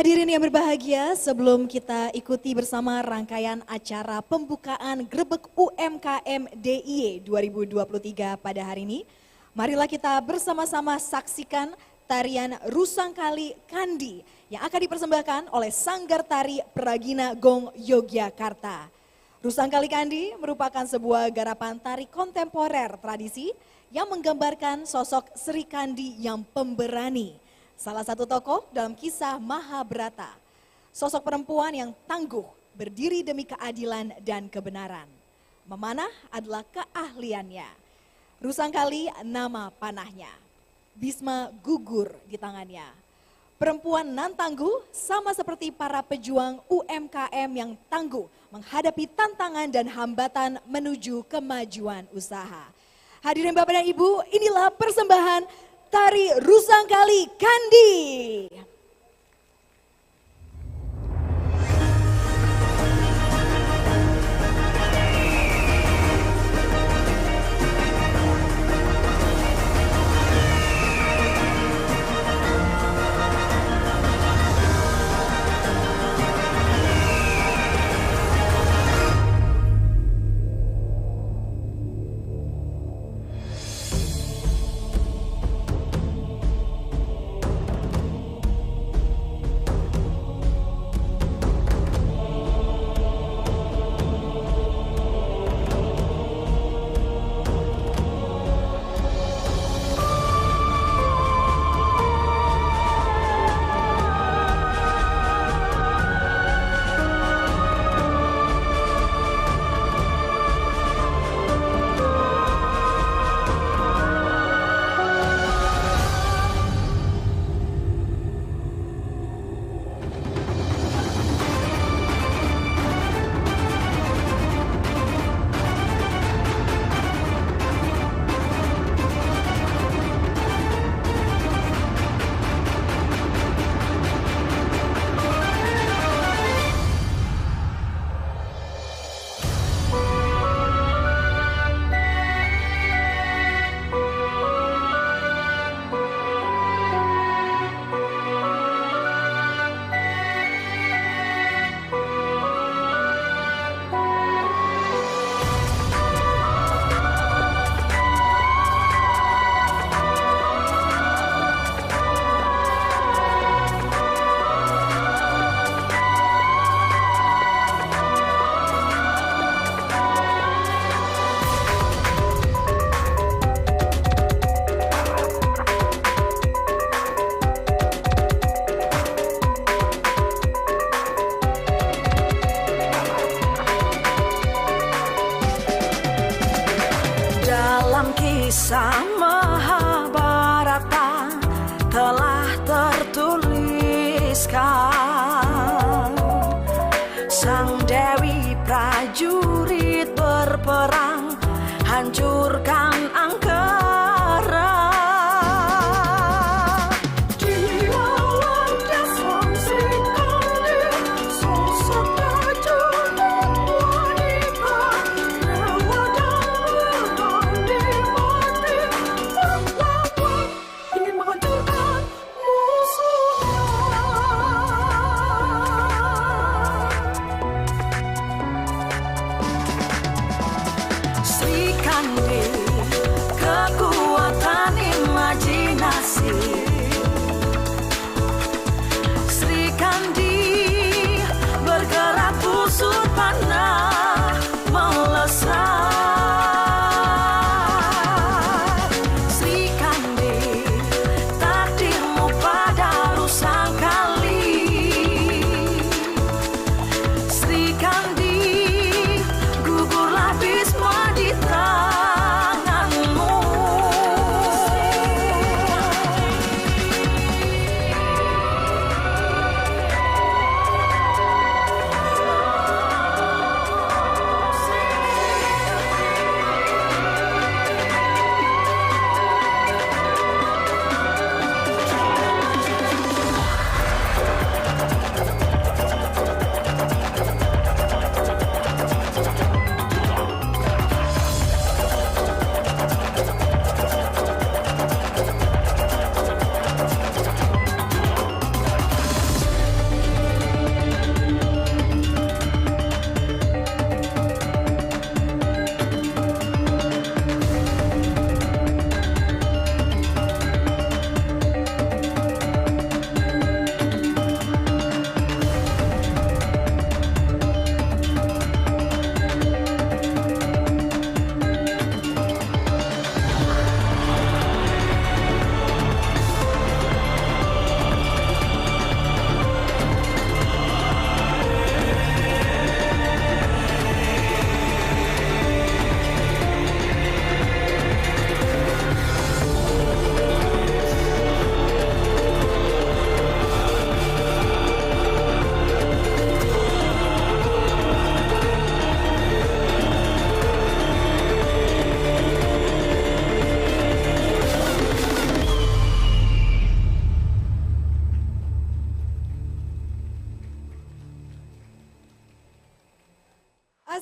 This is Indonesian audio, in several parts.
Hadirin yang berbahagia, sebelum kita ikuti bersama rangkaian acara pembukaan Grebek UMKM DIY 2023 pada hari ini, marilah kita bersama-sama saksikan tarian Rusangkali Kandi yang akan dipersembahkan oleh Sanggar Tari Pragina Gong Yogyakarta. Rusangkali Kandi merupakan sebuah garapan tari kontemporer tradisi yang menggambarkan sosok Sri Kandi yang pemberani. Salah satu tokoh dalam kisah Mahabharata, sosok perempuan yang tangguh, berdiri demi keadilan dan kebenaran. Memanah adalah keahliannya. Rusangkali nama panahnya. Bisma gugur di tangannya. Perempuan nan tangguh sama seperti para pejuang UMKM yang tangguh menghadapi tantangan dan hambatan menuju kemajuan usaha. Hadirin Bapak dan Ibu, inilah persembahan Tari Rusangkali Kandi. Kisah Mahabharata telah tertuliskan. Sang Dewi prajurit berperang, hancurkan Angkara. Dilawan sang Sri Kandi, sosok prajurit wanita, rela dan bertanding mati, ingin menghancurkan musuhnya. Sri Kandi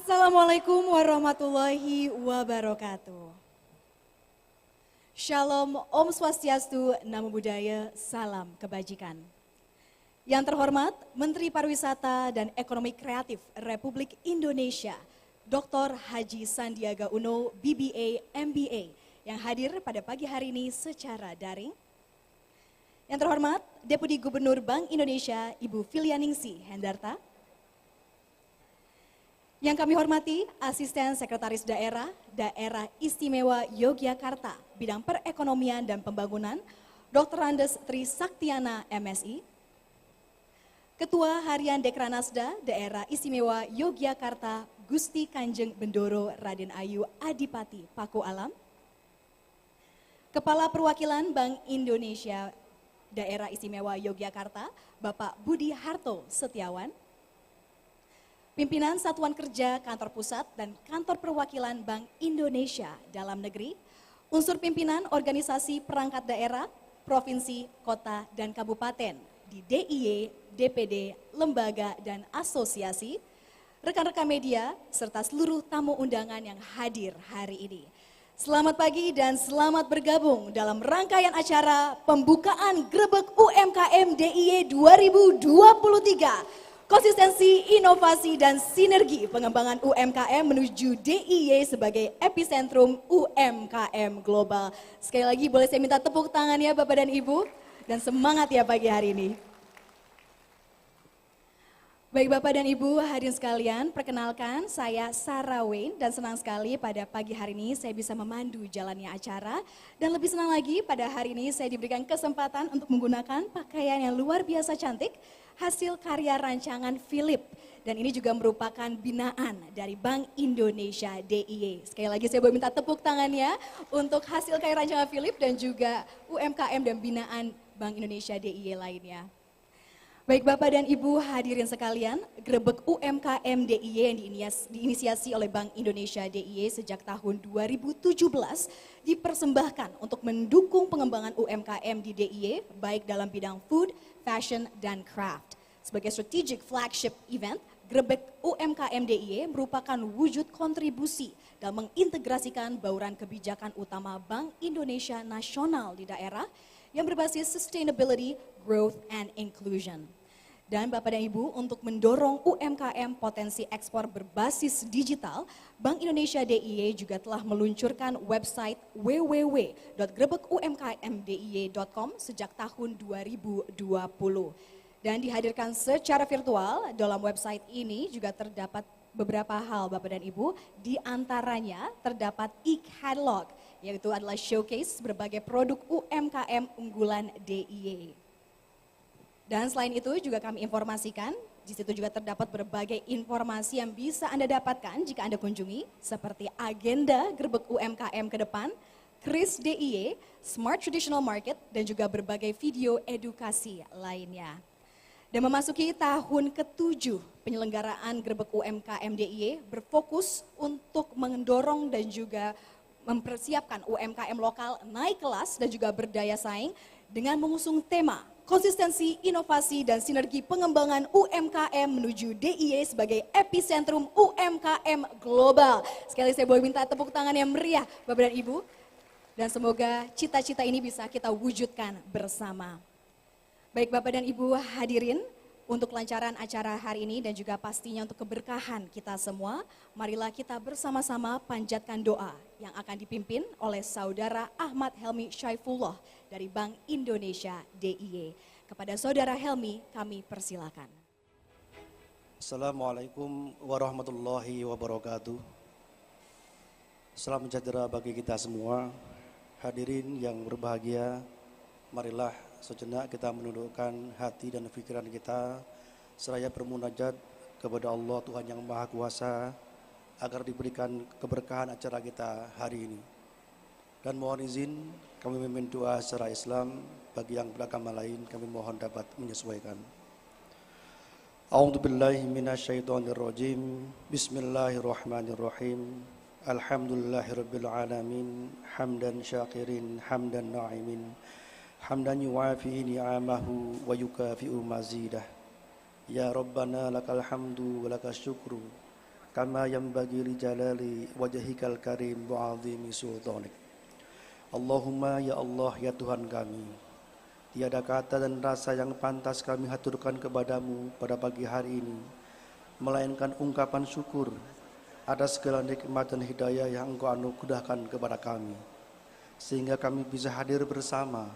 Assalamualaikum warahmatullahi wabarakatuh. Shalom, Om Swastiastu, Namo Buddhaya, salam kebajikan. Yang terhormat Menteri Pariwisata dan Ekonomi Kreatif Republik Indonesia, Dr. Haji Sandiaga Uno, BBA, MBA, yang hadir pada pagi hari ini secara daring. Yang terhormat Deputi Gubernur Bank Indonesia, Ibu Filianingsih Hendarta. Yang kami hormati Asisten Sekretaris Daerah, Daerah Istimewa Yogyakarta, Bidang Perekonomian dan Pembangunan, Dr. Andes Tri Saktiana, MSI. Ketua Harian Dekranasda, Daerah Istimewa Yogyakarta, Gusti Kanjeng Bendoro Raden Ayu Adipati Paku Alam. Kepala Perwakilan Bank Indonesia, Daerah Istimewa Yogyakarta, Bapak Budi Harto Setiawan. Pimpinan Satuan Kerja Kantor Pusat dan Kantor Perwakilan Bank Indonesia Dalam Negeri, unsur pimpinan organisasi perangkat daerah, provinsi, kota, dan kabupaten di DIY, DPD, lembaga, dan asosiasi, rekan-rekan media, serta seluruh tamu undangan yang hadir hari ini. Selamat pagi dan selamat bergabung dalam rangkaian acara pembukaan Grebek UMKM DIY 2023. Konsistensi, inovasi, dan sinergi pengembangan UMKM menuju DIY sebagai epicentrum UMKM global. Sekali lagi boleh saya minta tepuk tangan ya Bapak dan Ibu, dan semangat ya pagi hari ini. Baik Bapak dan Ibu hadirin sekalian, perkenalkan saya Sarah Wayne dan senang sekali pada pagi hari ini saya bisa memandu jalannya acara. Dan lebih senang lagi pada hari ini saya diberikan kesempatan untuk menggunakan pakaian yang luar biasa cantik, hasil karya rancangan Philip. Dan ini juga merupakan binaan dari Bank Indonesia DIY. Sekali lagi saya boleh minta tepuk tangannya untuk hasil karya rancangan Philip dan juga UMKM dan binaan Bank Indonesia DIY lainnya. Baik Bapak dan Ibu hadirin sekalian, Grebek UMKM DIY yang diinisiasi oleh Bank Indonesia DIY sejak tahun 2017 dipersembahkan untuk mendukung pengembangan UMKM di DIY baik dalam bidang food, fashion, dan craft. Sebagai strategic flagship event, Grebek UMKM DIY merupakan wujud kontribusi dalam mengintegrasikan bauran kebijakan utama Bank Indonesia Nasional di daerah yang berbasis sustainability, growth, and inclusion. Dan Bapak dan Ibu, untuk mendorong UMKM potensi ekspor berbasis digital, Bank Indonesia DIY juga telah meluncurkan website www.grebekumkmdiy.com sejak tahun 2020. Dan dihadirkan secara virtual, dalam website ini juga terdapat beberapa hal Bapak dan Ibu, di antaranya terdapat e-catalog, yaitu adalah showcase berbagai produk UMKM unggulan DIY. Dan selain itu juga kami informasikan, di situ juga terdapat berbagai informasi yang bisa Anda dapatkan jika Anda kunjungi, seperti agenda Grebek UMKM ke depan, KRIS DIY, Smart Traditional Market, dan juga berbagai video edukasi lainnya. Dan memasuki tahun ke-7 penyelenggaraan Grebek UMKM DIY berfokus untuk mendorong dan juga mempersiapkan UMKM lokal naik kelas dan juga berdaya saing dengan mengusung tema konsistensi, inovasi, dan sinergi pengembangan UMKM menuju DIY sebagai epicentrum UMKM global. Sekali saya boleh minta tepuk tangan yang meriah Bapak dan Ibu. Dan semoga cita-cita ini bisa kita wujudkan bersama. Baik Bapak dan Ibu hadirin, untuk kelancaran acara hari ini dan juga pastinya untuk keberkahan kita semua, marilah kita bersama-sama panjatkan doa yang akan dipimpin oleh Saudara Ahmad Helmi Syaifullah dari Bank Indonesia DIY. Kepada Saudara Helmi kami persilakan. Assalamualaikum warahmatullahi wabarakatuh. Salam sejahtera bagi kita semua. Hadirin yang berbahagia, marilah sejenak kita menundukkan hati dan pikiran kita seraya bermunajat kepada Allah Tuhan yang Maha Kuasa agar diberikan keberkahan acara kita hari ini. Dan mohon izin kami memimpin doa secara Islam, bagi yang beragama lain kami mohon dapat menyesuaikan. A'udzubillahi minasyaitonirrajim. Bismillahirrahmanirrahim. Alhamdulillahirabbil alamin. Hamdan syakirin, hamdan na'imin. Hamdan yuwafi ni'amahu wa yukafi'u mazidah. Ya Rabbana lakal hamdu wa lakal syukru kama yanbaghi li jalali wajhikal karim wa 'azimi sultanik. Allahumma ya Allah ya Tuhan kami, tiada kata dan rasa yang pantas kami haturkan kepadamu pada pagi hari ini, melainkan ungkapan syukur atas segala nikmat dan hidayah yang Engkau anugerahkan kepada kami, sehingga kami bisa hadir bersama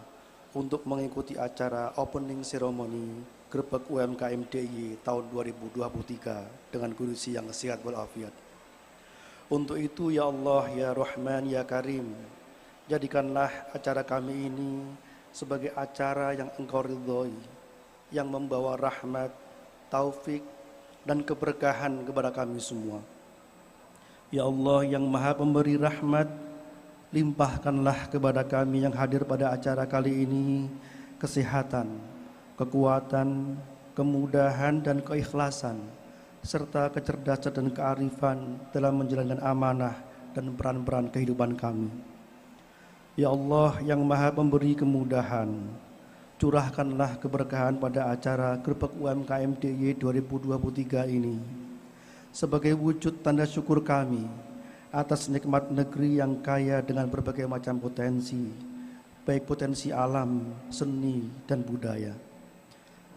untuk mengikuti acara opening ceremony Grebek UMKM DIY tahun 2023 dengan kondisi yang sehat walafiat. Untuk itu ya Allah, ya Rahman, ya Karim, jadikanlah acara kami ini sebagai acara yang Engkau ridhoi, yang membawa rahmat, taufik, dan keberkahan kepada kami semua. Ya Allah yang Maha Pemberi rahmat, limpahkanlah kepada kami yang hadir pada acara kali ini kesehatan, kekuatan, kemudahan, dan keikhlasan, serta kecerdasan dan kearifan dalam menjalankan amanah dan peran-peran kehidupan kami. Ya Allah yang Maha Pemberi kemudahan, curahkanlah keberkahan pada acara Grebek UMKM DIY 2023 ini sebagai wujud tanda syukur kami atas nikmat negeri yang kaya dengan berbagai macam potensi, baik potensi alam, seni, dan budaya.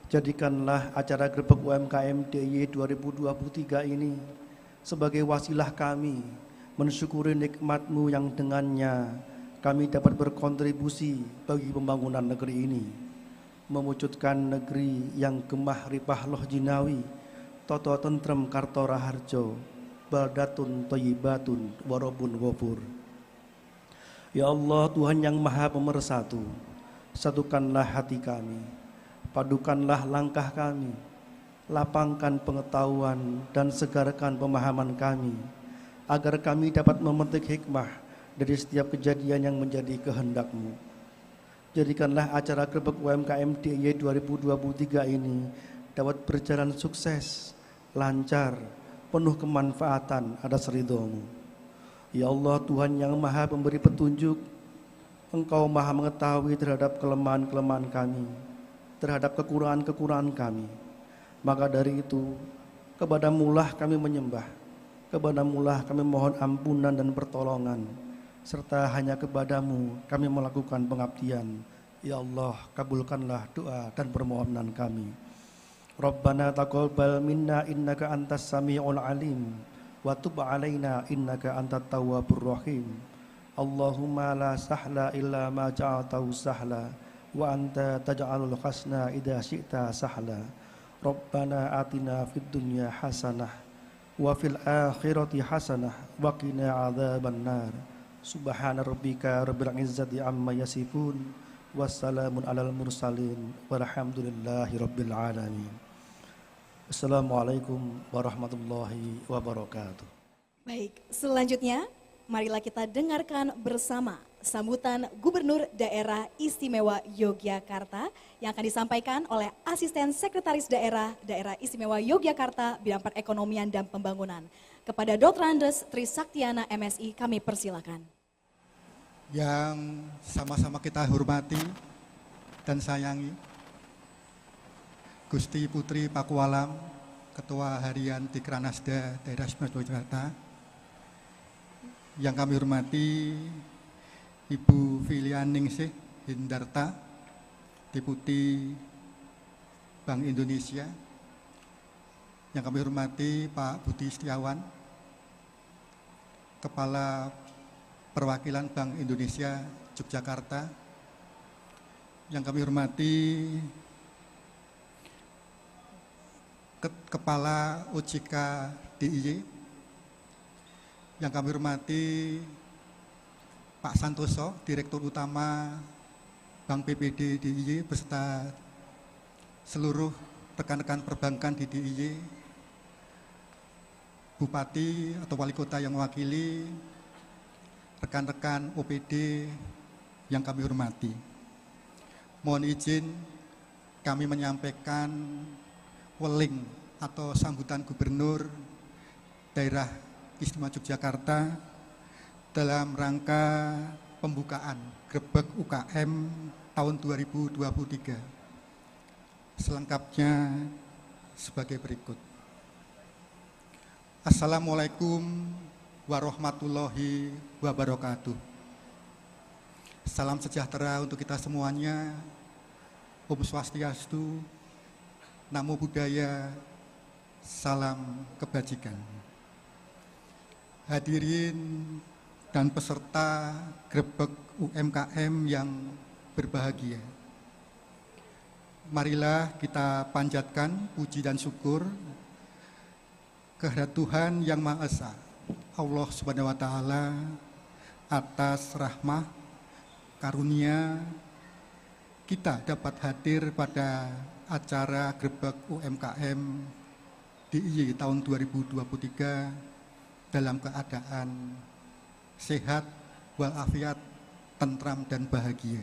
Jadikanlah acara Grebek UMKM DIY 2023 ini sebagai wasilah kami mensyukuri nikmat-Mu yang dengannya kami dapat berkontribusi bagi pembangunan negeri ini, mewujudkan negeri yang gemah ripah loh jinawi, toto tentrem karto raharjo, baldatun thayyibatun warabun ghafur. Ya Allah Tuhan yang Maha Pemersatu, satukanlah hati kami, padukanlah langkah kami, lapangkan pengetahuan dan segarkan pemahaman kami, agar kami dapat memetik hikmah dari setiap kejadian yang menjadi kehendak-Mu. Jadikanlah acara Grebek UMKM DIY 2023 ini dapat berjalan sukses, lancar, penuh kemanfaatan atas ridho-Mu. Ya Allah Tuhan yang Maha Pemberi petunjuk, Engkau Maha mengetahui terhadap kelemahan-kelemahan kami, terhadap kekurangan-kekurangan kami. Maka dari itu, kepada-Mu-lah kami menyembah, kepada-Mu-lah kami mohon ampunan dan pertolongan, serta hanya kepada-Mu kami melakukan pengabdian. Ya Allah, kabulkanlah doa dan permohonan kami. Rabbana taqabbal minna innaka antas sami'ul alim wa tub alaina innaka antat tawwabur rahim. Allahumma la sahla illa ma ja'altahu sahla wa anta taj'alul hasna idza syi'ta sahla. Rabbana atina fid dunya hasanah wa fil akhirati hasanah wa qina adzaban nar. Subhana rabbika rabbil izzati amma yasifun wassalamun alal mursalin walhamdulillahi rabbil alamin. Assalamualaikum warahmatullahi wabarakatuh. Baik, selanjutnya marilah kita dengarkan bersama sambutan Gubernur Daerah Istimewa Yogyakarta yang akan disampaikan oleh Asisten Sekretaris Daerah Daerah Istimewa Yogyakarta Bidang Perekonomian dan Pembangunan. Kepada Dr. Andes Trisaktiana MSI kami persilakan. Yang sama-sama kita hormati dan sayangi, Gusti Putri Pakualam, Ketua Harian Dikranasda Daerah Istimewa Yogyakarta. Yang kami hormati Ibu Filianingsih Hindarta, Deputi Bank Indonesia. Yang kami hormati Pak Budi Setiawan, Kepala Perwakilan Bank Indonesia Yogyakarta. Yang kami hormati Kepala OJK DIY. Yang kami hormati Pak Santoso, Direktur Utama Bank PPD DIY beserta seluruh rekan-rekan perbankan di DIY, Bupati atau Wali Kota yang mewakili, rekan-rekan OPD yang kami hormati. Mohon izin kami menyampaikan weling atau sambutan Gubernur Daerah Istimewa Yogyakarta dalam rangka pembukaan Grebek UKM tahun 2023. Selengkapnya sebagai berikut. Assalamualaikum warahmatullahi wabarakatuh. Salam sejahtera untuk kita semuanya. Om Swastiastu, Namo Buddhaya, salam kebajikan. Hadirin dan peserta Grebek UMKM yang berbahagia. Marilah kita panjatkan puji dan syukur kehadirat Tuhan Yang Maha Esa, Allah Subhanahu wa Ta'ala, atas rahmah karunia kita dapat hadir pada acara Grebek UMKM DIY tahun 2023 dalam keadaan sehat, walafiat, tentram, dan bahagia.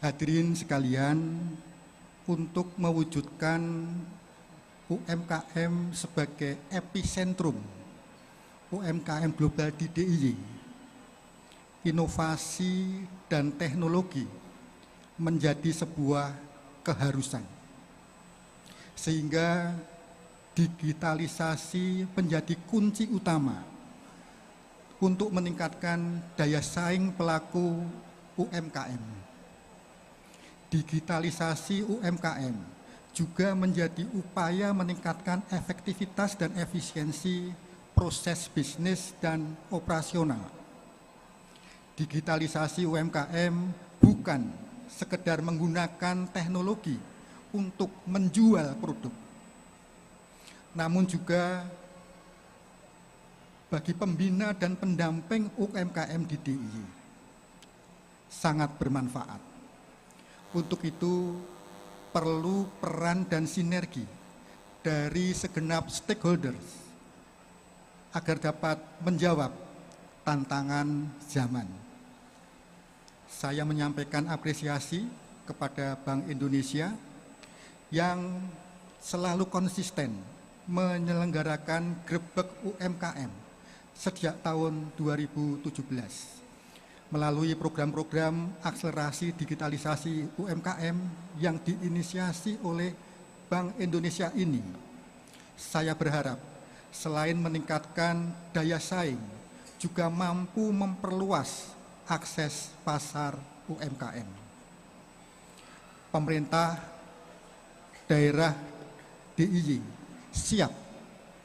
Hadirin sekalian, untuk mewujudkan UMKM sebagai epicentrum UMKM global di DIY, inovasi dan teknologi menjadi sebuah keharusan, sehingga digitalisasi menjadi kunci utama untuk meningkatkan daya saing pelaku UMKM. Digitalisasi UMKM juga menjadi upaya meningkatkan efektivitas dan efisiensi proses bisnis dan operasional. Digitalisasi UMKM bukan sekedar menggunakan teknologi untuk menjual produk, namun juga bagi pembina dan pendamping UMKM di DIY sangat bermanfaat. Untuk itu perlu peran dan sinergi dari segenap stakeholders agar dapat menjawab tantangan zaman. Saya menyampaikan apresiasi kepada Bank Indonesia yang selalu konsisten menyelenggarakan Grebek UMKM sejak tahun 2017 melalui program-program akselerasi digitalisasi UMKM yang diinisiasi oleh Bank Indonesia ini. Saya berharap selain meningkatkan daya saing, juga mampu memperluas akses pasar UMKM. Pemerintah daerah DIY siap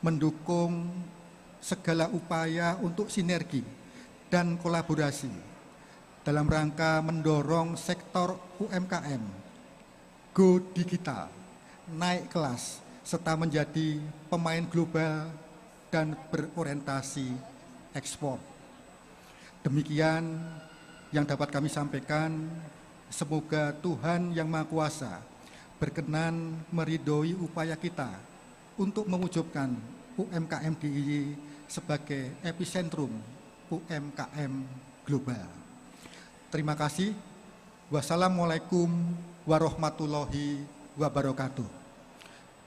mendukung segala upaya untuk sinergi dan kolaborasi dalam rangka mendorong sektor UMKM go digital, naik kelas, serta menjadi pemain global dan berorientasi ekspor. Demikian yang dapat kami sampaikan. Semoga Tuhan Yang Maha Kuasa berkenan meridhoi upaya kita untuk mewujudkan UMKM DIY sebagai epicentrum UMKM global. Terima kasih. Wassalamualaikum warahmatullahi wabarakatuh.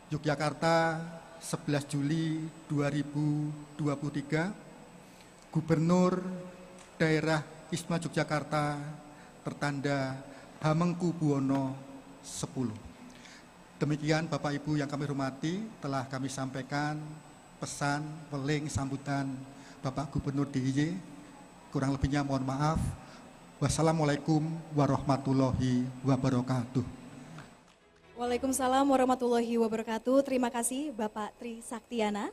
Yogyakarta, 11 Juli 2023, Gubernur Daerah Isma Yogyakarta tertanda Hamengkubuwono 10. Demikian Bapak Ibu yang kami hormati, telah kami sampaikan pesan, weling, sambutan Bapak Gubernur DIY. Kurang lebihnya mohon maaf. Wassalamualaikum warahmatullahi wabarakatuh. Waalaikumsalam warahmatullahi wabarakatuh. Terima kasih Bapak Tri Saktiana.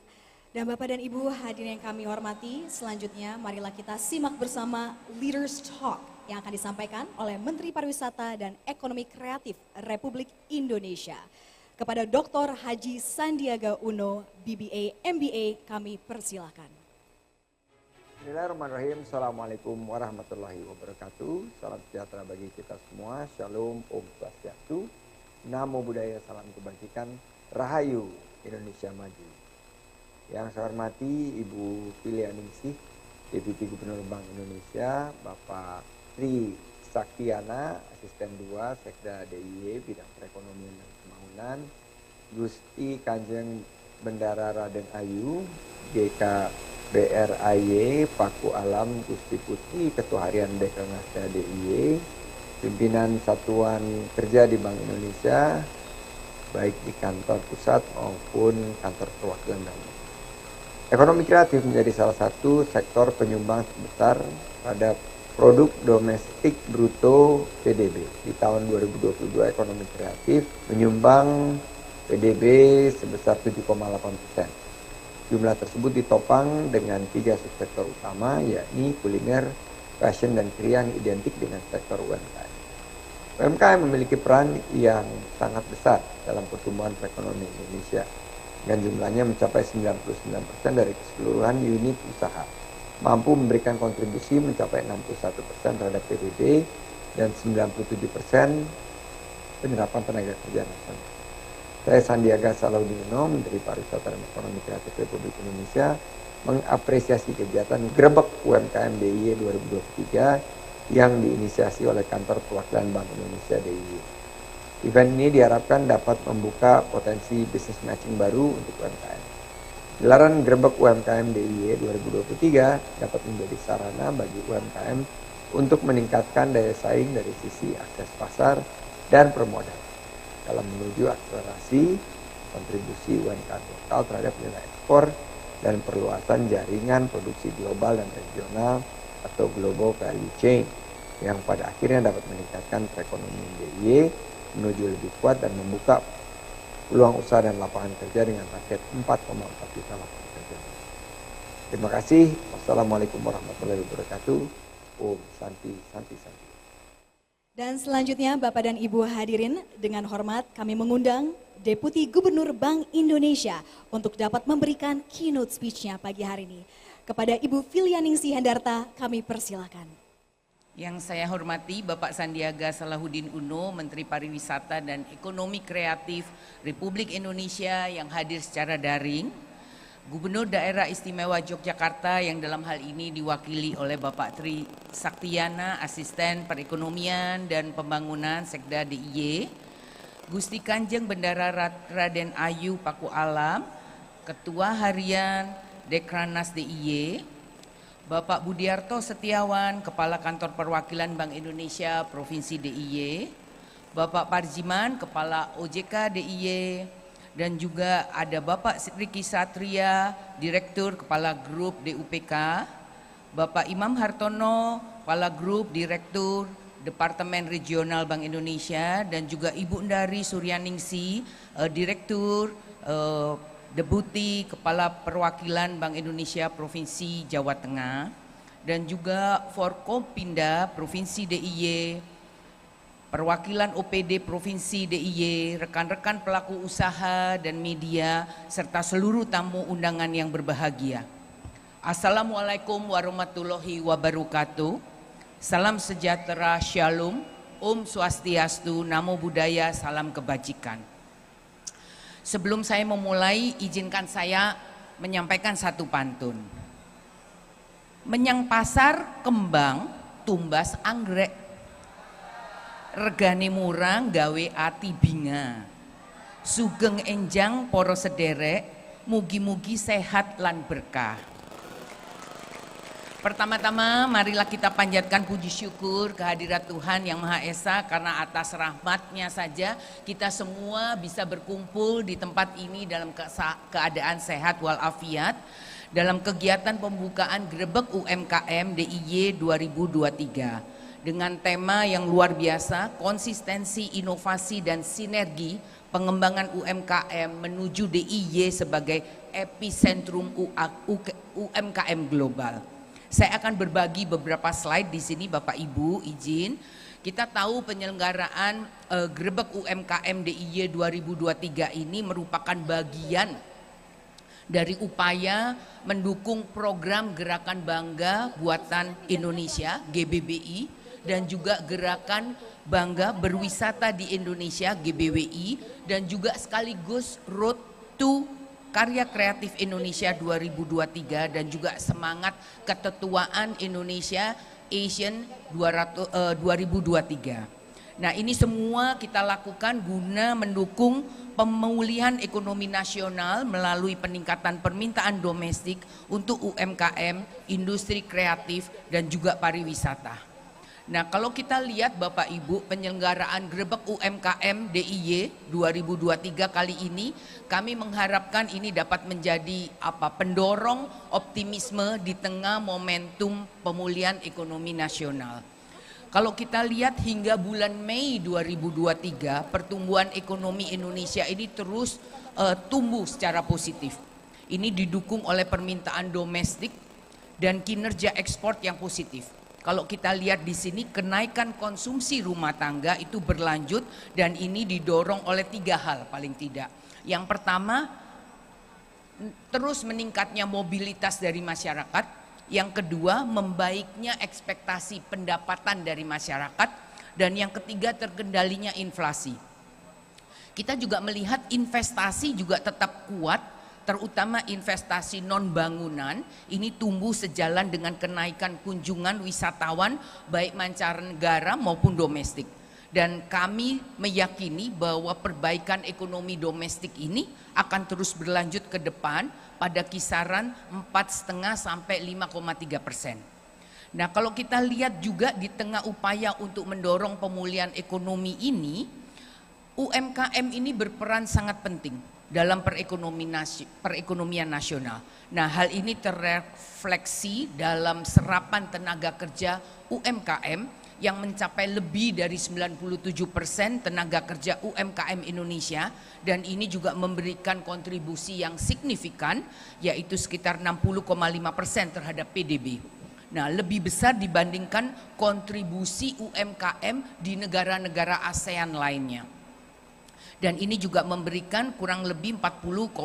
Dan Bapak dan Ibu hadirin yang kami hormati, selanjutnya marilah kita simak bersama Leaders Talk yang akan disampaikan oleh Menteri Pariwisata dan Ekonomi Kreatif Republik Indonesia. Kepada Dr. Haji Sandiaga Uno, BBA, MBA, kami persilahkan. Bismillahirrahmanirrahim. Assalamualaikum warahmatullahi wabarakatuh. Salam sejahtera bagi kita semua. Shalom, Om Swastiastu, Namo Buddhaya, salam kebajikan, Rahayu Indonesia Maju. Yang saya hormati Ibu Pilianingsih, Deputi Gubernur Bank Indonesia, Bapak Tri Saktiana, Asisten 2 Sekda DIY Bidang Perekonomian dan Pembangunan, Gusti Kanjeng Bendara Raden Ayu, GKBRAY, Paku Alam Gusti Putri, Ketua Harian Dekranasda DIY, pimpinan Satuan Kerja di Bank Indonesia, baik di kantor pusat maupun kantor perwakilan daerah. Ekonomi kreatif menjadi salah satu sektor penyumbang terbesar terhadap produk domestik bruto PDB. Di tahun 2022 ekonomi kreatif menyumbang PDB sebesar 7,8%. Jumlah tersebut ditopang dengan 3 subsektor utama, yakni kuliner, fashion, dan kria yang identik dengan sektor UMKM. UMKM memiliki peran yang sangat besar dalam pertumbuhan perekonomian Indonesia, dan jumlahnya mencapai 99% dari keseluruhan unit usaha, mampu memberikan kontribusi mencapai 61% terhadap PDB dan 97% penyerapan tenaga kerja nasional. Saya Sandiaga Salahuddin Uno, Menteri Pariwisata dan Ekonomi Kreatif Republik Indonesia, mengapresiasi kegiatan Grebek UMKM DIY 2023 yang diinisiasi oleh Kantor Perwakilan Bank Indonesia DIY. Event ini diharapkan dapat membuka potensi bisnis matching baru untuk UMKM. Gelaran Grebek UMKM DIY 2023 dapat menjadi sarana bagi UMKM untuk meningkatkan daya saing dari sisi akses pasar dan permodalan dalam menuju akselerasi kontribusi UMKM lokal terhadap nilai ekspor dan perluasan jaringan produksi global dan regional atau global value chain yang pada akhirnya dapat meningkatkan perekonomian DIY menuju lebih kuat dan membuka peluang usaha dan lapangan kerja dengan target 4,4 juta lapangan kerja. Terima kasih. Wassalamualaikum warahmatullahi wabarakatuh. Om Santi Santi Santi. Dan selanjutnya Bapak dan Ibu hadirin, dengan hormat kami mengundang Deputi Gubernur Bank Indonesia untuk dapat memberikan keynote speech-nya pagi hari ini. Kepada Ibu Filianingsih Hendarta kami persilakan. Yang saya hormati Bapak Sandiaga Salahuddin Uno, Menteri Pariwisata dan Ekonomi Kreatif Republik Indonesia yang hadir secara daring, Gubernur Daerah Istimewa Yogyakarta yang dalam hal ini diwakili oleh Bapak Tri Saktiana, Asisten Perekonomian dan Pembangunan Sekda DIY, Gusti Kanjeng Bendara Raden Ayu Paku Alam, Ketua Harian Dekrannas DIY, Bapak Budiarto Setiawan, Kepala Kantor Perwakilan Bank Indonesia Provinsi DIY, Bapak Parjiman, Kepala OJK DIY, dan juga ada Bapak Riki Satria, Direktur Kepala Grup DUPK, Bapak Imam Hartono, Kepala Grup Direktur Departemen Regional Bank Indonesia, dan juga Ibu Ndari Suryaningsih, Direktur Deputi Kepala Perwakilan Bank Indonesia Provinsi Jawa Tengah, dan juga Forkompinda Provinsi DIY, perwakilan OPD Provinsi DIY, rekan-rekan pelaku usaha dan media, serta seluruh tamu undangan yang berbahagia. Assalamualaikum warahmatullahi wabarakatuh. Salam sejahtera, shalom, Om Swastiastu, Namo Buddhaya, salam kebajikan. Sebelum saya memulai, izinkan saya menyampaikan satu pantun. Menyang pasar kembang tumbas anggrek, regane murang gawe ati binga, sugeng enjang poro sederek, mugi-mugi sehat lan berkah. Pertama-tama marilah kita panjatkan puji syukur kehadirat Tuhan Yang Maha Esa, karena atas rahmatnya saja kita semua bisa berkumpul di tempat ini dalam keadaan sehat walafiat dalam kegiatan pembukaan Grebek UMKM DIY 2023 dengan tema yang luar biasa, konsistensi, inovasi dan sinergi pengembangan UMKM menuju DIY sebagai epicentrum UMKM global. Saya akan berbagi beberapa slide di sini, Bapak Ibu izin. Kita tahu penyelenggaraan Grebek UMKM DIY 2023 ini merupakan bagian dari upaya mendukung program Gerakan Bangga Buatan Indonesia GBBI dan juga Gerakan Bangga Berwisata di Indonesia GBWI, dan juga sekaligus Road to Karya Kreatif Indonesia 2023 dan juga semangat ketetuaan Indonesia Asian 2023. Nah, ini semua kita lakukan guna mendukung pemulihan ekonomi nasional melalui peningkatan permintaan domestik untuk UMKM, industri kreatif dan juga pariwisata. Nah, kalau kita lihat Bapak Ibu, penyelenggaraan Grebek UMKM DIY 2023 kali ini, kami mengharapkan ini dapat menjadi pendorong optimisme di tengah momentum pemulihan ekonomi nasional. Kalau kita lihat hingga bulan Mei 2023, pertumbuhan ekonomi Indonesia ini terus tumbuh secara positif. Ini didukung oleh permintaan domestik dan kinerja ekspor yang positif. Kalau kita lihat di sini, kenaikan konsumsi rumah tangga itu berlanjut dan ini didorong oleh 3 hal paling tidak. Yang pertama, terus meningkatnya mobilitas dari masyarakat. Yang kedua, membaiknya ekspektasi pendapatan dari masyarakat. Dan yang ketiga, terkendalinya inflasi. Kita juga melihat investasi juga tetap kuat, terutama investasi non bangunan ini tumbuh sejalan dengan kenaikan kunjungan wisatawan baik mancanegara maupun domestik. Dan kami meyakini bahwa perbaikan ekonomi domestik ini akan terus berlanjut ke depan pada kisaran 4,5 sampai 5,3%. Nah, kalau kita lihat juga di tengah upaya untuk mendorong pemulihan ekonomi ini, UMKM ini berperan sangat penting dalam perekonomian nasional. Nah, hal ini terrefleksi dalam serapan tenaga kerja UMKM yang mencapai lebih dari 97% tenaga kerja UMKM Indonesia, dan ini juga memberikan kontribusi yang signifikan yaitu sekitar 60,5% terhadap PDB. Nah, lebih besar dibandingkan kontribusi UMKM di negara-negara ASEAN lainnya. Dan ini juga memberikan kurang lebih 40,5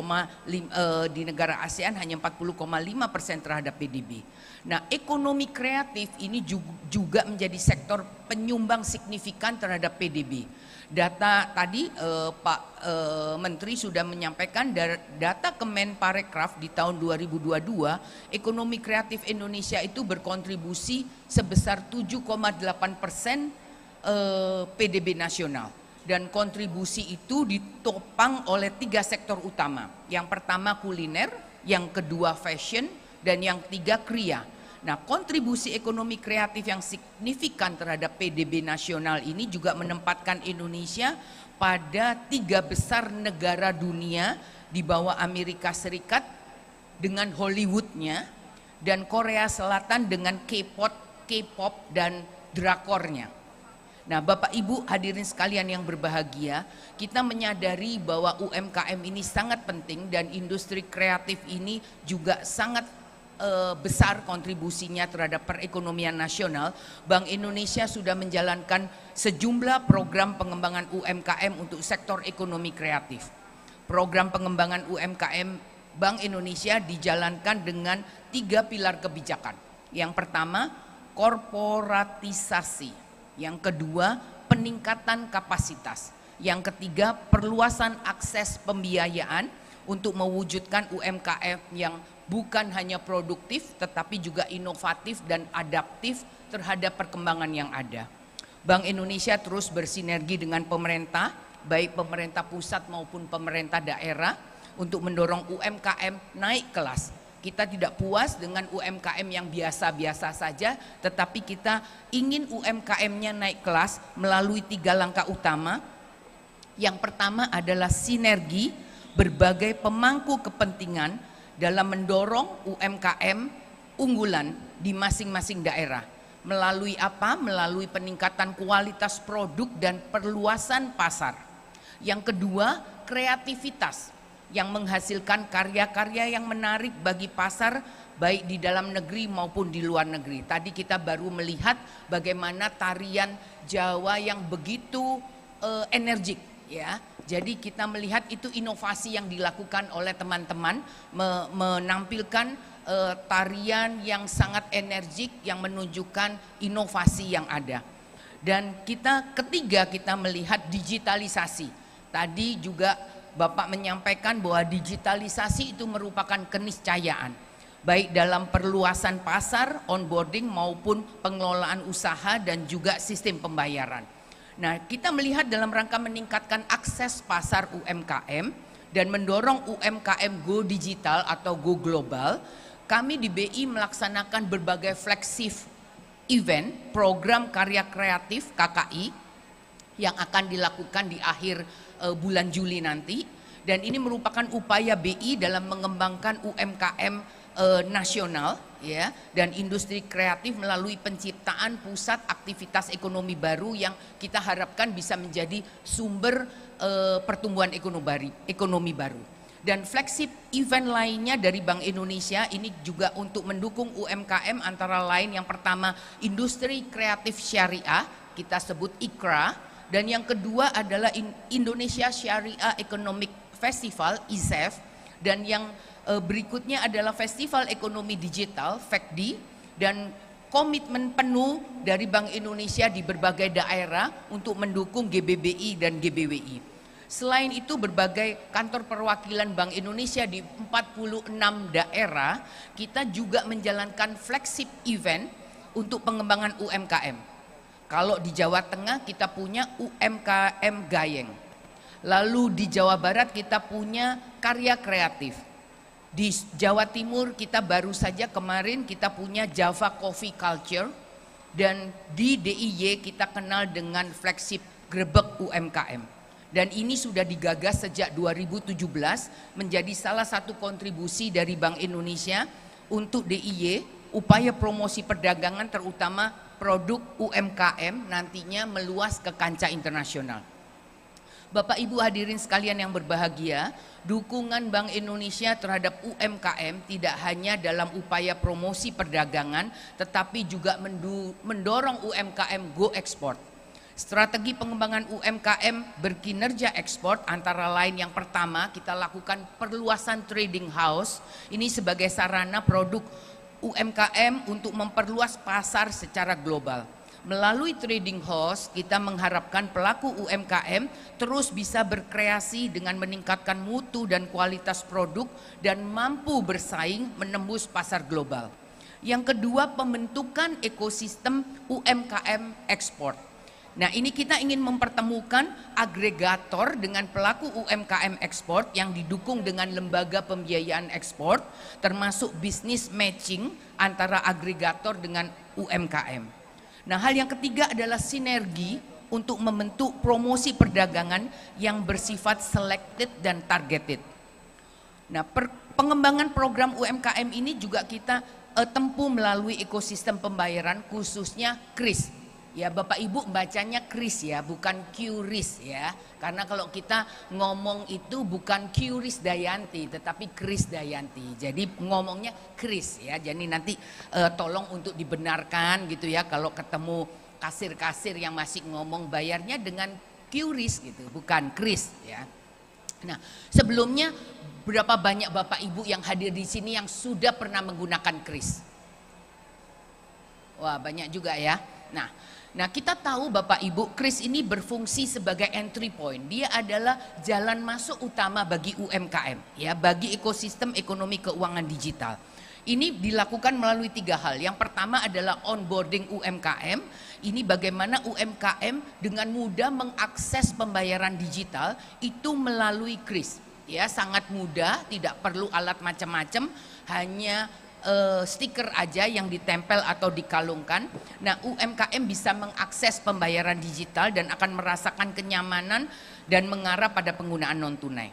di negara ASEAN hanya 40,5% terhadap PDB. Nah, ekonomi kreatif ini juga menjadi sektor penyumbang signifikan terhadap PDB. Data tadi Pak Menteri sudah menyampaikan data Kemenparekraf di tahun 2022, ekonomi kreatif Indonesia itu berkontribusi sebesar 7,8% PDB nasional. Dan kontribusi itu ditopang oleh 3 sektor utama. Yang pertama kuliner, yang kedua fashion, dan yang ketiga kriya. Nah, kontribusi ekonomi kreatif yang signifikan terhadap PDB nasional ini juga menempatkan Indonesia pada 3 besar negara dunia di bawah Amerika Serikat dengan Hollywoodnya dan Korea Selatan dengan K-pop dan drakornya. Nah, Bapak Ibu hadirin sekalian yang berbahagia, kita menyadari bahwa UMKM ini sangat penting dan industri kreatif ini juga sangat besar kontribusinya terhadap perekonomian nasional. Bank Indonesia sudah menjalankan sejumlah program pengembangan UMKM untuk sektor ekonomi kreatif. Program pengembangan UMKM Bank Indonesia dijalankan dengan 3 pilar kebijakan. Yang pertama, korporatisasi. Yang kedua, peningkatan kapasitas. Yang ketiga, perluasan akses pembiayaan untuk mewujudkan UMKM yang bukan hanya produktif tetapi juga inovatif dan adaptif terhadap perkembangan yang ada. Bank Indonesia terus bersinergi dengan pemerintah, baik pemerintah pusat maupun pemerintah daerah untuk mendorong UMKM naik kelas. Kita tidak puas dengan UMKM yang biasa-biasa saja, tetapi kita ingin UMKM-nya naik kelas melalui 3 langkah utama. Yang pertama adalah sinergi berbagai pemangku kepentingan dalam mendorong UMKM unggulan di masing-masing daerah. Melalui apa? Melalui peningkatan kualitas produk dan perluasan pasar. Yang kedua, kreativitas yang menghasilkan karya-karya yang menarik bagi pasar baik di dalam negeri maupun di luar negeri. Tadi kita baru melihat bagaimana tarian Jawa yang begitu energik ya. Jadi kita melihat itu inovasi yang dilakukan oleh teman-teman menampilkan tarian yang sangat energik yang menunjukkan inovasi yang ada. Dan ketiga kita melihat digitalisasi. Tadi juga Bapak menyampaikan bahwa digitalisasi itu merupakan keniscayaan, baik dalam perluasan pasar, onboarding maupun pengelolaan usaha dan juga sistem pembayaran. Nah, kita melihat dalam rangka meningkatkan akses pasar UMKM dan mendorong UMKM go digital atau go global, kami di BI melaksanakan berbagai flagship event program karya kreatif KKI yang akan dilakukan di akhir bulan Juli nanti, dan ini merupakan upaya BI dalam mengembangkan UMKM nasional ya, dan industri kreatif melalui penciptaan pusat aktivitas ekonomi baru yang kita harapkan bisa menjadi sumber pertumbuhan ekonomi baru. Dan flagship event lainnya dari Bank Indonesia ini juga untuk mendukung UMKM, antara lain yang pertama industri kreatif syariah, kita sebut IKRA, dan yang kedua adalah Indonesia Syariah Economic Festival ISEF, dan yang berikutnya adalah Festival Ekonomi Digital FEKDI, dan komitmen penuh dari Bank Indonesia di berbagai daerah untuk mendukung GBBI dan GBWI. Selain itu berbagai kantor perwakilan Bank Indonesia di 46 daerah kita juga menjalankan flagship event untuk pengembangan UMKM. Kalau di Jawa Tengah kita punya UMKM Gayeng. Lalu di Jawa Barat kita punya karya kreatif. Di Jawa Timur kita baru saja kemarin kita punya Java Coffee Culture, dan di DIY kita kenal dengan flagship Grebek UMKM. Dan ini sudah digagas sejak 2017 menjadi salah satu kontribusi dari Bank Indonesia untuk DIY, upaya promosi perdagangan terutama produk UMKM nantinya meluas ke kancah internasional. Bapak Ibu hadirin sekalian yang berbahagia, dukungan Bank Indonesia terhadap UMKM tidak hanya dalam upaya promosi perdagangan, tetapi juga mendorong UMKM go ekspor. Strategi pengembangan UMKM berkinerja ekspor antara lain yang pertama kita lakukan perluasan trading house, ini sebagai sarana produk UMKM untuk memperluas pasar secara global. Melalui trading house kita mengharapkan pelaku UMKM terus bisa berkreasi dengan meningkatkan mutu dan kualitas produk dan mampu bersaing menembus pasar global. Yang kedua, pembentukan ekosistem UMKM ekspor. Nah, ini kita ingin mempertemukan agregator dengan pelaku UMKM ekspor yang didukung dengan lembaga pembiayaan ekspor, termasuk bisnis matching antara agregator dengan UMKM. Nah, hal yang ketiga adalah sinergi untuk membentuk promosi perdagangan yang bersifat selected dan targeted. Nah, pengembangan program UMKM ini juga kita tempuh melalui ekosistem pembayaran khususnya KRIS. Ya, Bapak Ibu bacanya Kris ya, bukan Qris ya. Karena kalau kita ngomong itu bukan Qrisdayanti, tetapi Krisdayanti. Jadi ngomongnya Kris ya. Jadi nanti tolong untuk dibenarkan gitu ya, kalau ketemu kasir-kasir yang masih ngomong bayarnya dengan Qris gitu, bukan Kris ya. Nah, sebelumnya berapa banyak Bapak Ibu yang hadir di sini yang sudah pernah menggunakan Kris? Wah, banyak juga ya. Nah, kita tahu Bapak Ibu, Kris ini berfungsi sebagai entry point. Dia adalah jalan masuk utama bagi UMKM, ya, bagi ekosistem ekonomi keuangan digital. Ini dilakukan melalui 3 hal. Yang pertama adalah onboarding UMKM. Ini bagaimana UMKM dengan mudah mengakses pembayaran digital itu melalui Kris. Ya, sangat mudah, tidak perlu alat macam-macam, hanya stiker aja yang ditempel atau dikalungkan. Nah, UMKM bisa mengakses pembayaran digital dan akan merasakan kenyamanan dan mengarah pada penggunaan non tunai.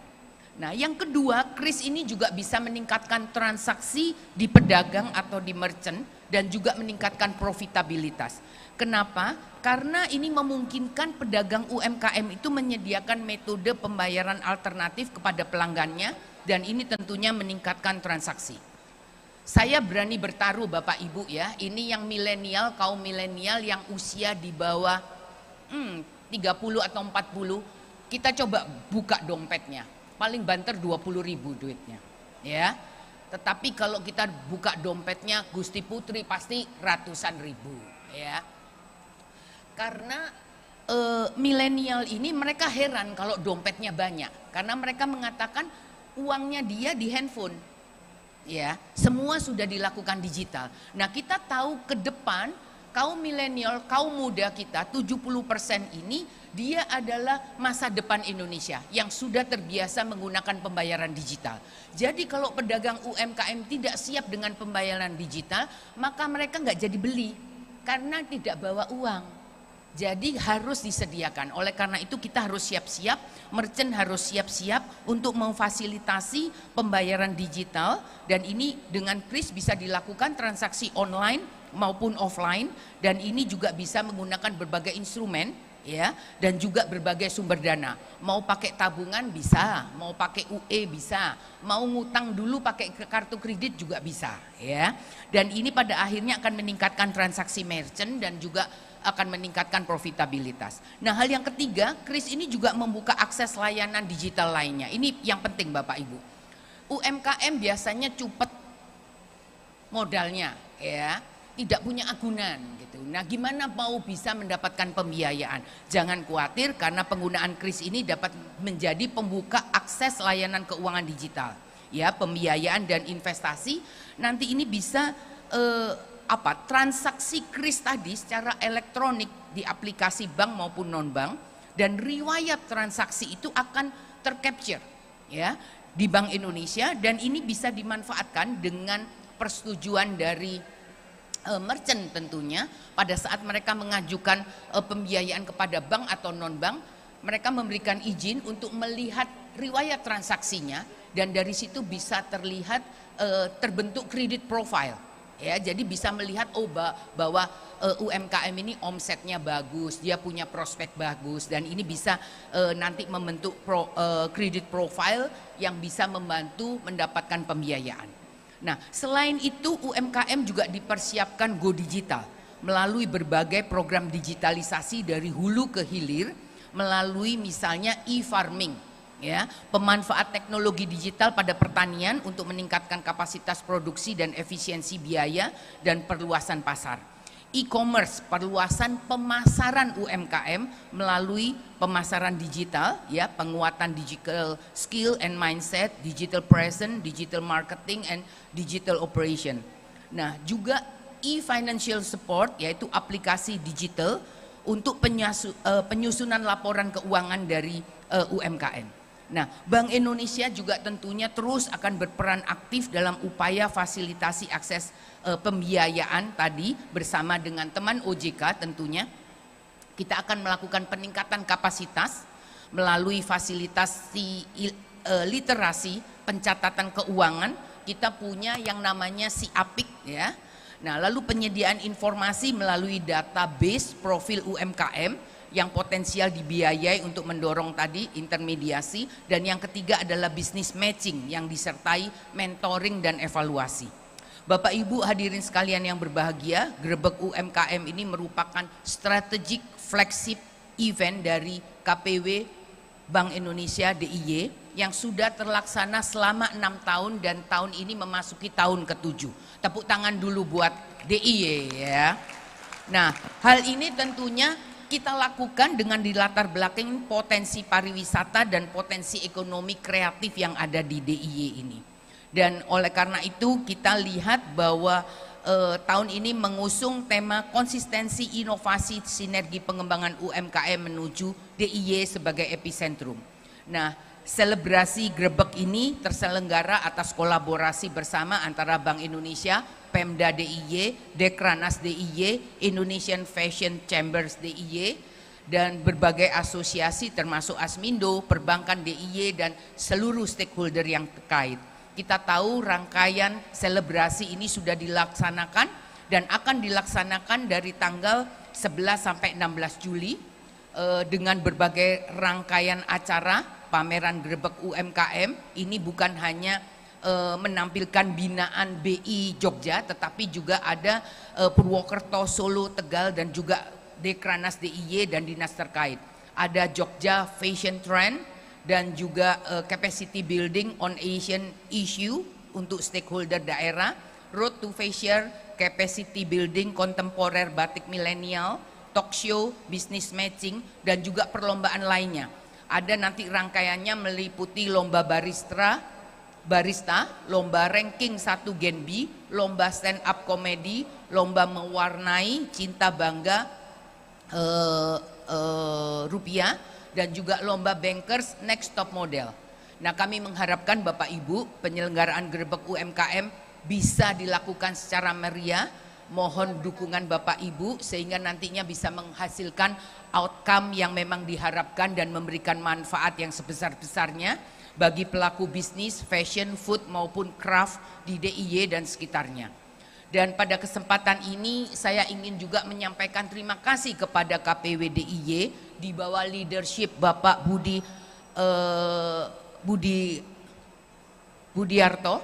Nah, yang kedua, Kris ini juga bisa meningkatkan transaksi di pedagang atau di merchant dan juga meningkatkan profitabilitas. Kenapa? Karena ini memungkinkan pedagang UMKM itu menyediakan metode pembayaran alternatif kepada pelanggannya, dan ini tentunya meningkatkan transaksi. Saya berani bertaruh Bapak Ibu ya, ini yang milenial, kaum milenial yang usia di bawah 30 atau 40, kita coba buka dompetnya, paling banter 20.000 duitnya ya. Tetapi kalau kita buka dompetnya Gusti Putri pasti ratusan ribu ya. Karena milenial ini mereka heran kalau dompetnya banyak, karena mereka mengatakan uangnya dia di handphone. Ya, semua sudah dilakukan digital. Nah, kita tahu ke depan kaum milenial, kaum muda kita 70% ini dia adalah masa depan Indonesia yang sudah terbiasa menggunakan pembayaran digital. Jadi kalau pedagang UMKM tidak siap dengan pembayaran digital, maka mereka nggak jadi beli. karena tidak bawa uang. Jadi harus disediakan. Oleh karena itu kita harus siap-siap, merchant harus siap-siap untuk memfasilitasi pembayaran digital, dan ini dengan kris bisa dilakukan transaksi online maupun offline, dan ini juga bisa menggunakan berbagai instrumen ya, dan juga berbagai sumber dana. Mau pakai tabungan bisa, mau pakai UE bisa, mau ngutang dulu pakai kartu kredit juga bisa ya. Dan ini pada akhirnya akan meningkatkan transaksi merchant dan juga akan meningkatkan profitabilitas. Nah, hal yang ketiga, kris ini juga membuka akses layanan digital lainnya. Ini yang penting Bapak Ibu. UMKM biasanya cupet modalnya ya, tidak punya agunan gitu. Nah, gimana mau bisa mendapatkan pembiayaan? Jangan khawatir karena penggunaan kris ini dapat menjadi pembuka akses layanan keuangan digital. Ya, pembiayaan dan investasi nanti ini bisa transaksi kris tadi secara elektronik di aplikasi bank maupun non bank, dan riwayat transaksi itu akan tercapture ya di Bank Indonesia, dan ini bisa dimanfaatkan dengan persetujuan dari merchant tentunya. Pada saat mereka mengajukan pembiayaan kepada bank atau non bank, mereka memberikan izin untuk melihat riwayat transaksinya, dan dari situ bisa terlihat terbentuk kredit profile. Ya, jadi bisa melihat bahwa UMKM ini omsetnya bagus, dia punya prospek bagus, dan ini bisa nanti membentuk kredit profile yang bisa membantu mendapatkan pembiayaan. Nah, selain itu UMKM juga dipersiapkan go digital melalui berbagai program digitalisasi dari hulu ke hilir, melalui misalnya e-farming. Ya, pemanfaat teknologi digital pada pertanian untuk meningkatkan kapasitas produksi dan efisiensi biaya dan perluasan pasar. E-commerce, perluasan pemasaran UMKM melalui pemasaran digital, ya, penguatan digital skill and mindset, digital presence, digital marketing and digital operation. Nah, juga e-financial support, yaitu aplikasi digital untuk penyusunan laporan keuangan dari UMKM. Nah, Bank Indonesia juga tentunya terus akan berperan aktif dalam upaya fasilitasi akses pembiayaan tadi bersama dengan teman OJK. Tentunya kita akan melakukan peningkatan kapasitas melalui fasilitasi literasi pencatatan keuangan. Kita punya yang namanya SIAPIK ya. Nah, lalu penyediaan informasi melalui database profil UMKM yang potensial dibiayai untuk mendorong tadi intermediasi, dan yang ketiga adalah business matching yang disertai mentoring dan evaluasi. Bapak Ibu hadirin sekalian yang berbahagia, Grebek UMKM ini merupakan strategic flagship event dari KPW Bank Indonesia DIY yang sudah terlaksana selama 6 tahun dan tahun ini memasuki tahun ke-7. Tepuk tangan dulu buat DIY ya. Nah, hal ini tentunya kita lakukan dengan dilatar belakangi potensi pariwisata dan potensi ekonomi kreatif yang ada di DIY ini. Dan oleh karena itu kita lihat bahwa tahun ini mengusung tema konsistensi inovasi sinergi pengembangan UMKM menuju DIY sebagai epicentrum. Nah, selebrasi Grebek ini terselenggara atas kolaborasi bersama antara Bank Indonesia, Pemda DIY, Dekranas DIY, Indonesian Fashion Chambers DIY, dan berbagai asosiasi termasuk Asmindo, Perbankan DIY, dan seluruh stakeholder yang terkait. Kita tahu rangkaian selebrasi ini sudah dilaksanakan dan akan dilaksanakan dari tanggal 11 sampai 16 Juli dengan berbagai rangkaian acara pameran Grebek UMKM. Ini bukan hanya menampilkan binaan BI Jogja, tetapi juga ada Purwokerto, Solo, Tegal, dan juga Dekranas DIY dan dinas terkait. Ada Jogja Fashion Trend dan juga capacity building on Asian issue untuk stakeholder daerah, Road to Fashion, capacity building kontemporer batik milenial, talk show, business matching, dan juga perlombaan lainnya. Ada nanti rangkaiannya meliputi lomba barista, lomba ranking 1 Gen B, lomba stand up komedi, lomba mewarnai cinta bangga rupiah, dan juga lomba bankers next top model. Nah, kami mengharapkan Bapak Ibu penyelenggaraan Grebek UMKM bisa dilakukan secara meriah mohon dukungan Bapak Ibu sehingga nantinya bisa menghasilkan outcome yang memang diharapkan dan memberikan manfaat yang sebesar-besarnya bagi pelaku bisnis, fashion, food maupun craft di DIY dan sekitarnya. Dan pada kesempatan ini saya ingin juga menyampaikan terima kasih kepada KPW DIY di bawah leadership Bapak Budiarto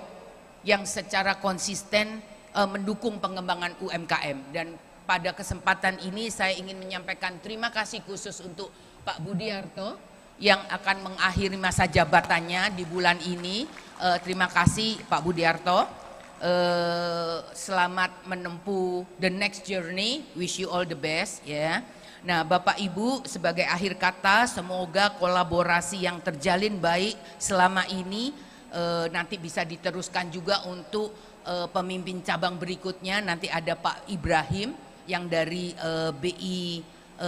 yang secara konsisten mendukung pengembangan UMKM. Dan pada kesempatan ini saya ingin menyampaikan terima kasih khusus untuk Pak Budiarto yang akan mengakhiri masa jabatannya di bulan ini. Terima kasih Pak Budiarto. Selamat menempuh the next journey, wish you all the best ya. Nah Bapak Ibu, sebagai akhir kata semoga kolaborasi yang terjalin baik selama ini nanti bisa diteruskan juga untuk pemimpin cabang berikutnya. Nanti ada Pak Ibrahim yang dari BI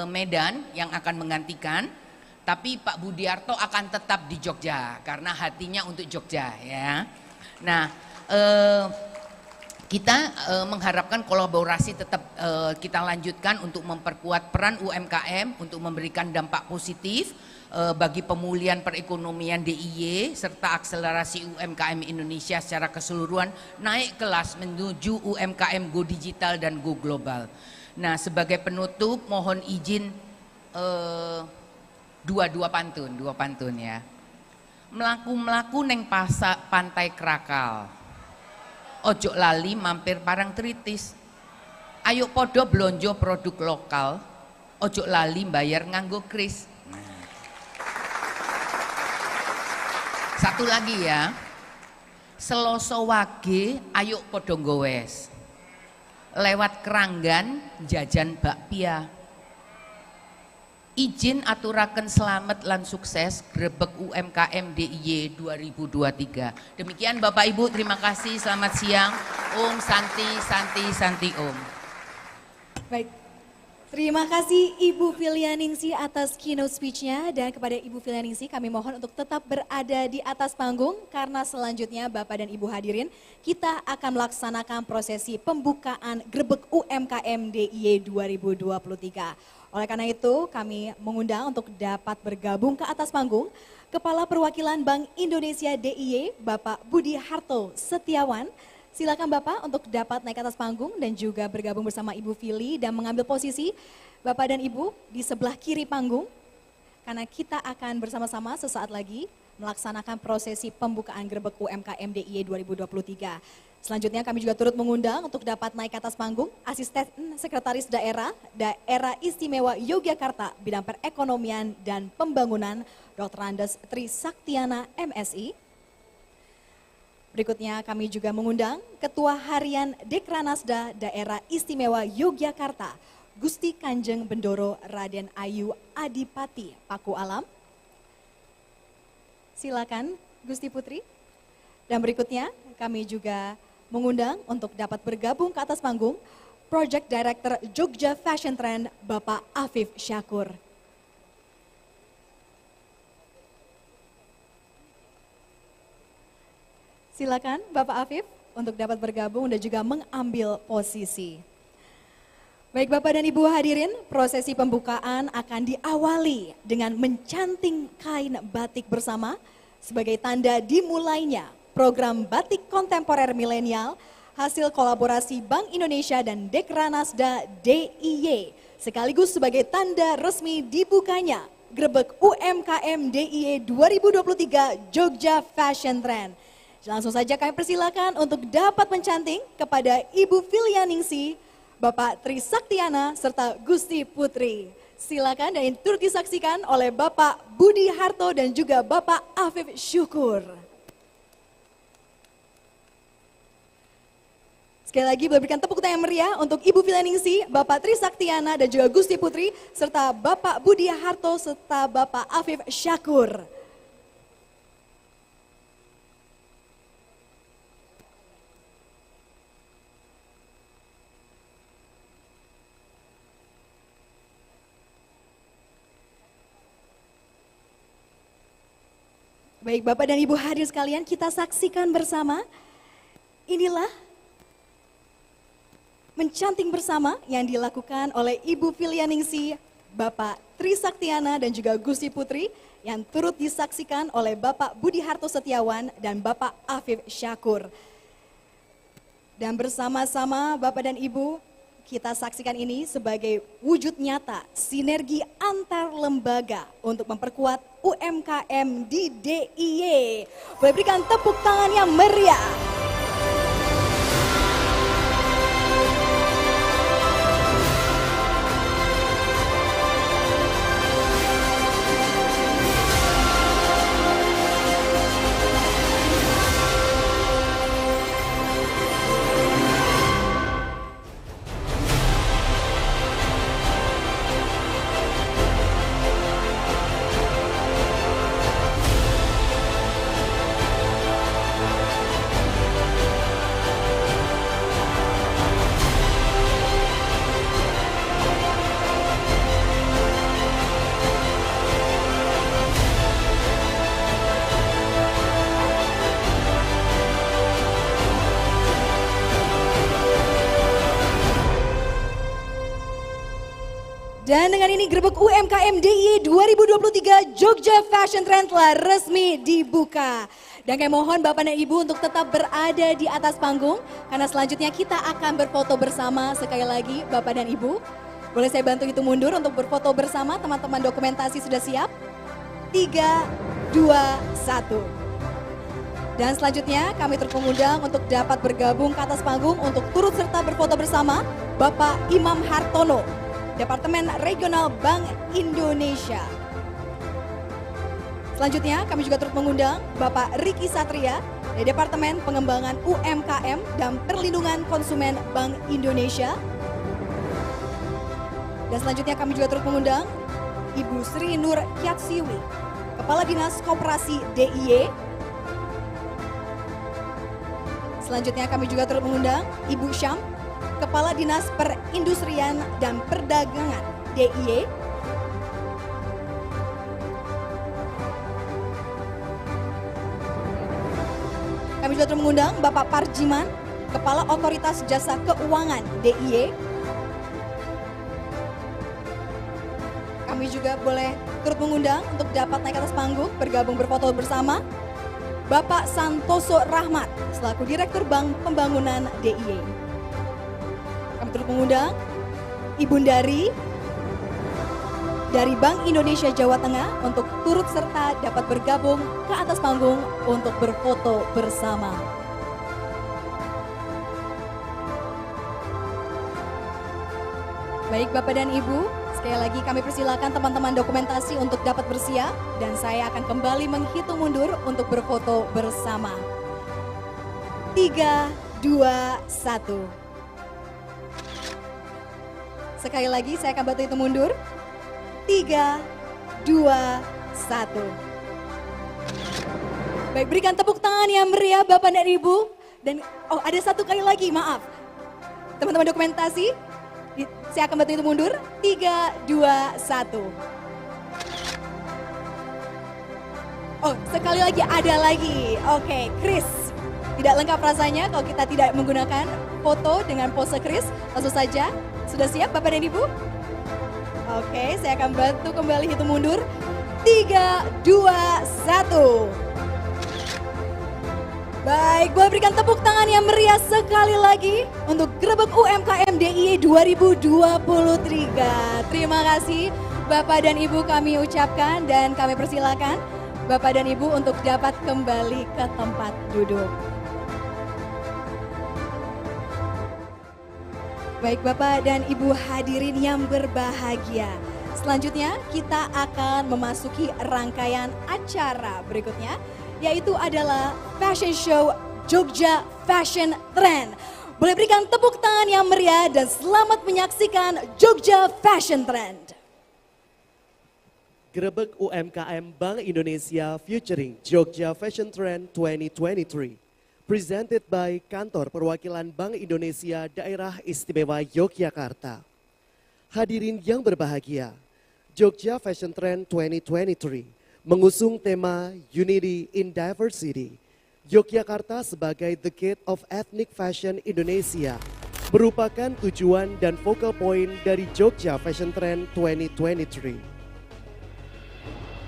Medan yang akan menggantikan, tapi Pak Budiarto akan tetap di Jogja karena hatinya untuk Jogja ya. Nah kita mengharapkan kolaborasi tetap kita lanjutkan untuk memperkuat peran UMKM untuk memberikan dampak positif bagi pemulihan perekonomian DIY serta akselerasi UMKM Indonesia secara keseluruhan naik kelas menuju UMKM go digital dan go global. Nah sebagai penutup mohon izin dua pantun ya. Melaku-melaku neng pantai Krakal. Ojo lali mampir parang tritis. Ayo podo blonjo produk lokal. Ojo lali bayar nganggo kris. Satu lagi ya. Seloso wage ayo podo ngowes. Lewat keranggan jajan bakpia. Izin aturaken selamat lan sukses grebek UMKM DIY 2023. Demikian Bapak Ibu, terima kasih, selamat siang. Om Santi Om. Baik, terima kasih Ibu Filianingsi atas keynote speech-nya, dan kepada Ibu Filianingsi kami mohon untuk tetap berada di atas panggung karena selanjutnya Bapak dan Ibu hadirin kita akan melaksanakan prosesi pembukaan grebek UMKM DIY 2023. Oleh karena itu kami mengundang untuk dapat bergabung ke atas panggung Kepala Perwakilan Bank Indonesia DIY Bapak Budi Harto Setiawan. Silakan Bapak untuk dapat naik ke atas panggung dan juga bergabung bersama Ibu Fili dan mengambil posisi Bapak dan Ibu di sebelah kiri panggung. Karena kita akan bersama-sama sesaat lagi melaksanakan prosesi pembukaan grebek UMKM DIY 2023. Selanjutnya kami juga turut mengundang untuk dapat naik ke atas panggung Asisten Sekretaris Daerah Istimewa Yogyakarta Bidang Perekonomian dan Pembangunan Dr. Andes Trisaktiana MSI. Berikutnya kami juga mengundang Ketua Harian Dekranasda Daerah Istimewa Yogyakarta Gusti Kanjeng Bendoro Raden Ayu Adipati Paku Alam. Silakan Gusti Putri. Dan berikutnya kami juga mengundang untuk dapat bergabung ke atas panggung Project Director Jogja Fashion Trend Bapak Afif Syakur. Silakan Bapak Afif untuk dapat bergabung dan juga mengambil posisi. Baik Bapak dan Ibu hadirin, prosesi pembukaan akan diawali dengan mencanting kain batik bersama sebagai tanda dimulainya program batik kontemporer milenial hasil kolaborasi Bank Indonesia dan Dekranasda DIY sekaligus sebagai tanda resmi dibukanya grebek UMKM DIY 2023 Jogja Fashion Trend. Langsung saja kami persilakan untuk dapat mencanting kepada Ibu Filianingsi, Bapak Trisaktiana serta Gusti Putri. Silakan dan turut disaksikan oleh Bapak Budi Harto dan juga Bapak Afif Syukur. Sekali lagi berikan tepuk tangan yang meriah untuk Ibu Filianingsi, Bapak Trisaktiana dan juga Gusti Putri serta Bapak Budi Harto serta Bapak Afif Syakur. Baik Bapak dan Ibu hadir sekalian, kita saksikan bersama. Inilah mencanting bersama yang dilakukan oleh Ibu Filianingsi, Bapak Tri Saktiana dan juga Gusti Putri yang turut disaksikan oleh Bapak Budi Harto Setiawan dan Bapak Afif Syakur. Dan bersama-sama Bapak dan Ibu, kita saksikan ini sebagai wujud nyata sinergi antar lembaga untuk memperkuat UMKM di DIY. Boleh berikan tepuk tangan yang meriah. Dan dengan ini Grebek UMKM DIY 2023 Jogja Fashion Trend telah resmi dibuka. Dan kami mohon Bapak dan Ibu untuk tetap berada di atas panggung karena selanjutnya kita akan berfoto bersama. Sekali lagi Bapak dan Ibu, boleh saya bantu hitung mundur untuk berfoto bersama. Teman-teman dokumentasi sudah siap? 3, 2, 1. Dan selanjutnya kami turut mengundang untuk dapat bergabung ke atas panggung untuk turut serta berfoto bersama Bapak Imam Hartono, Departemen Regional Bank Indonesia. Selanjutnya kami juga turut mengundang Bapak Riki Satria dari Departemen Pengembangan UMKM dan Perlindungan Konsumen Bank Indonesia. Dan selanjutnya kami juga turut mengundang Ibu Sri Nur Kyatsiwi, Kepala Dinas Koperasi DIY. Selanjutnya kami juga turut mengundang Ibu Syam, Kepala Dinas Perindustrian dan Perdagangan DIY. Kami juga turut mengundang Bapak Parjiman, Kepala Otoritas Jasa Keuangan DIY. Kami juga boleh turut mengundang untuk dapat naik ke atas panggung, bergabung berfoto bersama Bapak Santoso Rahmat, selaku Direktur Bank Pembangunan DIY. Kami turut mengundang Ibu dari Bank Indonesia Jawa Tengah untuk turut serta dapat bergabung ke atas panggung untuk berfoto bersama. Baik Bapak dan Ibu, sekali lagi kami persilakan teman-teman dokumentasi untuk dapat bersiap dan saya akan kembali menghitung mundur untuk berfoto bersama. 3, 2, 1. Sekali lagi saya akan bantu hitung mundur. 3, 2, 1. Baik, berikan tepuk tangan yang meriah Bapak dan Ibu. Dan ada satu kali lagi, maaf. Teman-teman dokumentasi, saya akan bantu hitung mundur. 3, 2, 1. Oh, sekali lagi, ada lagi. Oke, Chris. Tidak lengkap rasanya kalau kita tidak menggunakan foto dengan pose Chris. Langsung saja. Sudah siap Bapak dan Ibu? Oke, saya akan bantu kembali hitung mundur. 3, 2, 1. Baik, boleh berikan tepuk tangan yang meriah sekali lagi untuk Grebek UMKM DIY 2023. Terima kasih Bapak dan Ibu kami ucapkan dan kami persilakan Bapak dan Ibu untuk dapat kembali ke tempat duduk. Baik Bapak dan Ibu hadirin yang berbahagia. Selanjutnya kita akan memasuki rangkaian acara berikutnya, yaitu adalah Fashion Show Jogja Fashion Trend. Boleh berikan tepuk tangan yang meriah dan selamat menyaksikan Jogja Fashion Trend. Grebek UMKM Bank Indonesia featuring Jogja Fashion Trend 2023. Presented by Kantor Perwakilan Bank Indonesia Daerah Istimewa Yogyakarta. Hadirin yang berbahagia, Jogja Fashion Trend 2023 mengusung tema Unity in Diversity. Yogyakarta sebagai The Gate of Ethnic Fashion Indonesia merupakan tujuan dan focal point dari Jogja Fashion Trend 2023.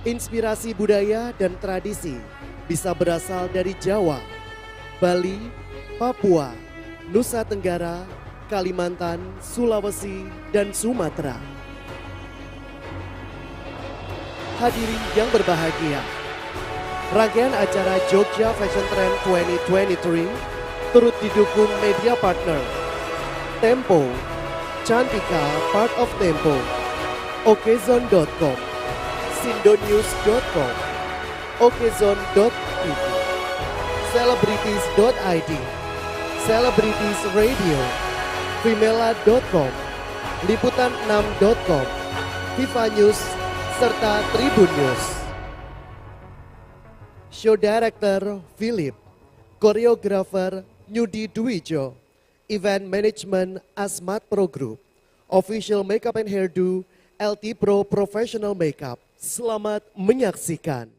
Inspirasi budaya dan tradisi bisa berasal dari Jawa, Bali, Papua, Nusa Tenggara, Kalimantan, Sulawesi, dan Sumatera. Hadirin yang berbahagia, rangkaian acara Jogja Fashion Trend 2023 turut didukung media partner Tempo, Cantika Part of Tempo, Okezone.com, Sindonews.com, Okezone.tv, Celebrities.id, Celebrities Radio, Vimela.com, Liputan6.com, Viva News, serta Tribun News. Show Director Philip, Koreografer Nyudi Dwijo, Event Management Asmat Pro Group, Official Makeup and Hairdo LT Pro Professional Makeup. Selamat menyaksikan.